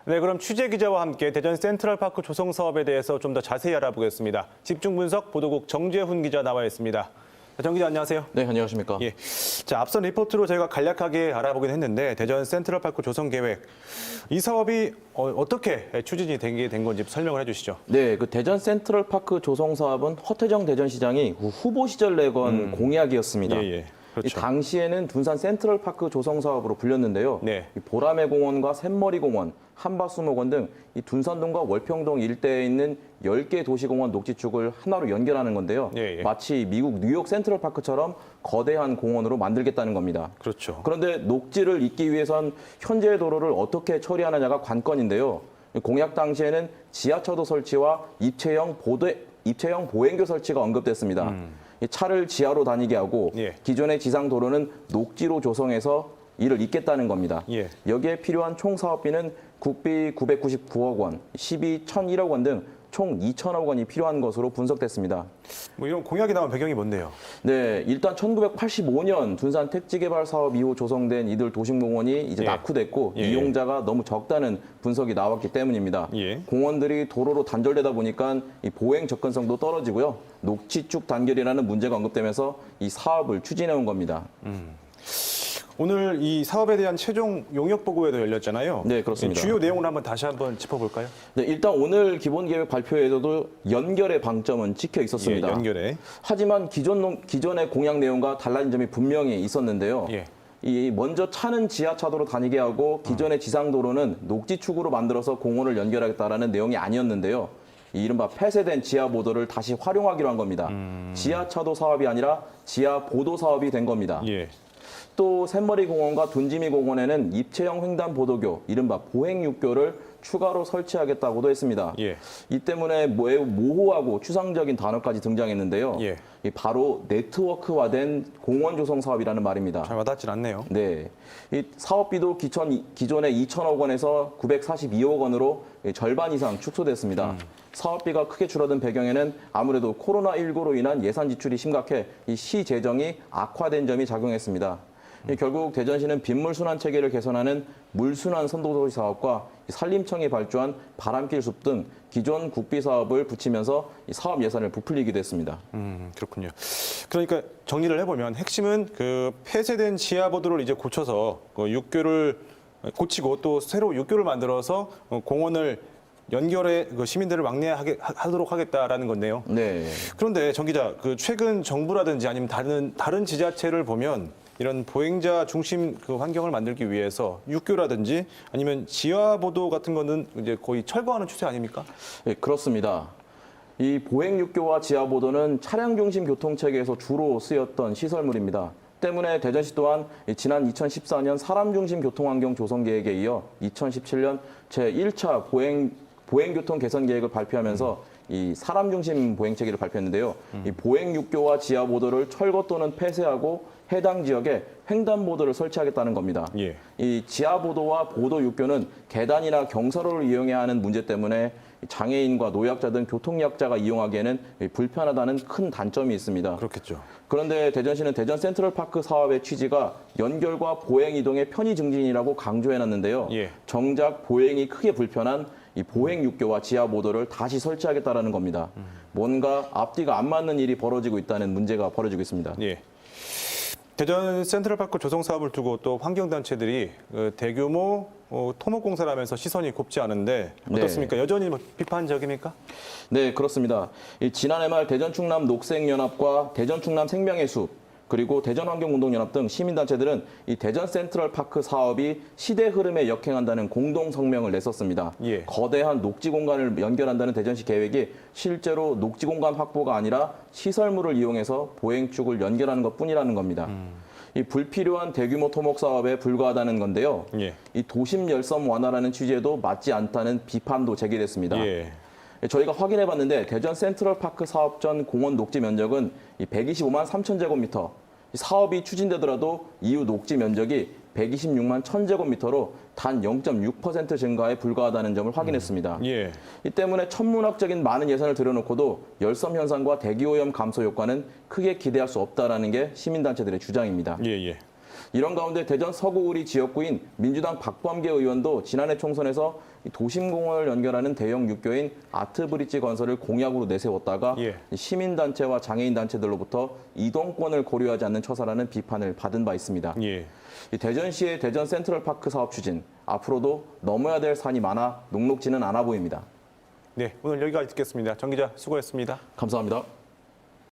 네, 그럼 취재 기자와 함께 대전 센트럴파크 조성 사업에 대해서 좀 더 자세히 알아보겠습니다. 집중 분석 보도국 정재훈 기자 나와 있습니다. 정 기자 안녕하세요. 네, 안녕하십니까. 예. 자, 앞선 리포트로 저희가 간략하게 알아보긴 했는데 대전 센트럴파크 조성 계획 이 사업이 어떻게 추진이 된 건지 설명을 해주시죠. 네, 그 대전 센트럴파크 조성 사업은 허태정 대전시장이 후보 시절 내건 공약이었습니다. 예, 예. 그렇죠. 이 당시에는 둔산 센트럴파크 조성 사업으로 불렸는데요. 네. 이 보라매 공원과 샘머리 공원, 한바수목원 등 이 둔산동과 월평동 일대에 있는 10개 도시공원 녹지축을 하나로 연결하는 건데요. 예, 예. 마치 미국 뉴욕 센트럴파크처럼 거대한 공원으로 만들겠다는 겁니다. 그렇죠. 그런데 녹지를 잇기 위해선 현재의 도로를 어떻게 처리하느냐가 관건인데요. 공약 당시에는 지하차도 설치와 입체형 보행교 설치가 언급됐습니다. 이 차를 지하로 다니게 하고 예. 기존의 지상 도로는 녹지로 조성해서 이를 잇겠다는 겁니다. 예. 여기에 필요한 총 사업비는 국비 999억 원, 시비 1,001억 원 등 총 2천억 원이 필요한 것으로 분석됐습니다. 뭐 이런 공약이 나온 배경이 뭔데요? 네, 일단 1985년 둔산 택지개발 사업 이후 조성된 이들 도심공원이 이제 예. 낙후됐고 예. 이용자가 너무 적다는 분석이 나왔기 때문입니다. 예. 공원들이 도로로 단절되다 보니까 이 보행 접근성도 떨어지고요. 녹지축 단결이라는 문제가 언급되면서 이 사업을 추진해온 겁니다. 오늘 이 사업에 대한 최종 용역 보고회도 열렸잖아요. 네, 그렇습니다. 주요 내용을 다시 한번 짚어볼까요? 네, 일단 오늘 기본계획 발표에서도 연결의 방점은 찍혀 있었습니다. 예, 연결해. 하지만 기존의 공약 내용과 달라진 점이 분명히 있었는데요. 예. 이 먼저 차는 지하차도로 다니게 하고 기존의 지상도로는 녹지축으로 만들어서 공원을 연결하겠다라는 내용이 아니었는데요. 이 이른바 폐쇄된 지하보도를 다시 활용하기로 한 겁니다. 지하차도 사업이 아니라 지하보도 사업이 된 겁니다. 예. 또 샘머리 공원과 둔지미 공원에는 입체형 횡단보도교, 이른바 보행육교를 추가로 설치하겠다고도 했습니다. 예. 이 때문에 매우 모호하고 추상적인 단어까지 등장했는데요. 예. 이 바로 네트워크화된 공원 조성 사업이라는 말입니다. 잘 와닿진 않네요. 네, 이 사업비도 기존의 2천억 원에서 942억 원으로 절반 이상 축소됐습니다. 사업비가 크게 줄어든 배경에는 아무래도 코로나19로 인한 예산 지출이 심각해 이 시 재정이 악화된 점이 작용했습니다. 결국 대전시는 빗물 순환 체계를 개선하는 물순환 선도도시 사업과 산림청이 발주한 바람길 숲 등 기존 국비 사업을 붙이면서 이 사업 예산을 부풀리기도 했습니다. 그렇군요. 그러니까 정리를 해보면 핵심은 그 폐쇄된 지하보도를 이제 고쳐서 그 육교를 고치고 또 새로 육교를 만들어서 공원을 연결해 그 시민들을 왕래하도록 하겠다라는 건데요. 네. 그런데 정 기자, 그 최근 정부라든지 아니면 다른 지자체를 보면 이런 보행자 중심 그 환경을 만들기 위해서 육교라든지 아니면 지하보도 같은 거는 이제 거의 철거하는 추세 아닙니까? 네, 그렇습니다. 이 보행육교와 지하보도는 차량 중심 교통체계에서 주로 쓰였던 시설물입니다. 때문에 대전시 또한 지난 2014년 사람 중심 교통환경 조성 계획에 이어 2017년 제1차 보행교통 개선 계획을 발표하면서 이 사람 중심 보행체계를 발표했는데요. 이 보행육교와 지하보도를 철거 또는 폐쇄하고 해당 지역에 횡단보도를 설치하겠다는 겁니다. 예. 이 지하보도와 보도육교는 계단이나 경사로를 이용해야 하는 문제 때문에 장애인과 노약자 등 교통약자가 이용하기에는 불편하다는 큰 단점이 있습니다. 그렇겠죠. 그런데 대전시는 대전 센트럴파크 사업의 취지가 연결과 보행 이동의 편의 증진이라고 강조해놨는데요. 예. 정작 보행이 크게 불편한 이 보행육교와 지하보도를 다시 설치하겠다는 겁니다. 뭔가 앞뒤가 안 맞는 일이 벌어지고 있다는 문제가 벌어지고 있습니다. 예. 대전 센트럴파크 조성 사업을 두고 또 환경단체들이 대규모 토목 공사를 하면서 시선이 곱지 않은데 어떻습니까? 네. 여전히 비판적입니까? 네, 그렇습니다. 지난해 말 대전충남 녹색연합과 대전충남 생명의 숲, 그리고 대전환경운동연합 등 시민단체들은 이 대전 센트럴파크 사업이 시대 흐름에 역행한다는 공동 성명을 냈었습니다. 예. 거대한 녹지 공간을 연결한다는 대전시 계획이 실제로 녹지 공간 확보가 아니라 시설물을 이용해서 보행축을 연결하는 것뿐이라는 겁니다. 이 불필요한 대규모 토목 사업에 불과하다는 건데요. 예. 이 도심 열섬 완화라는 취지에도 맞지 않다는 비판도 제기됐습니다. 예. 저희가 확인해봤는데 대전 센트럴파크 사업 전 공원 녹지 면적은 125만 3천 제곱미터, 사업이 추진되더라도 이후 녹지 면적이 126만 1천 제곱미터로 단 0.6% 증가에 불과하다는 점을 확인했습니다. 예. 이 때문에 천문학적인 많은 예산을 들여놓고도 열섬 현상과 대기오염 감소 효과는 크게 기대할 수 없다는 게 시민단체들의 주장입니다. 예. 이런 가운데 대전 서구우리 지역구인 민주당 박범계 의원도 지난해 총선에서 이 도심공원을 연결하는 대형 육교인 아트브릿지 건설을 공약으로 내세웠다가 예. 시민단체와 장애인단체들로부터 이동권을 고려하지 않는 처사라는 비판을 받은 바 있습니다. 예. 이 대전시의 대전 센트럴파크 사업 추진, 앞으로도 넘어야 될 산이 많아 녹록지는 않아 보입니다. 네, 오늘 여기까지 듣겠습니다. 정 기자 수고했습니다. 감사합니다.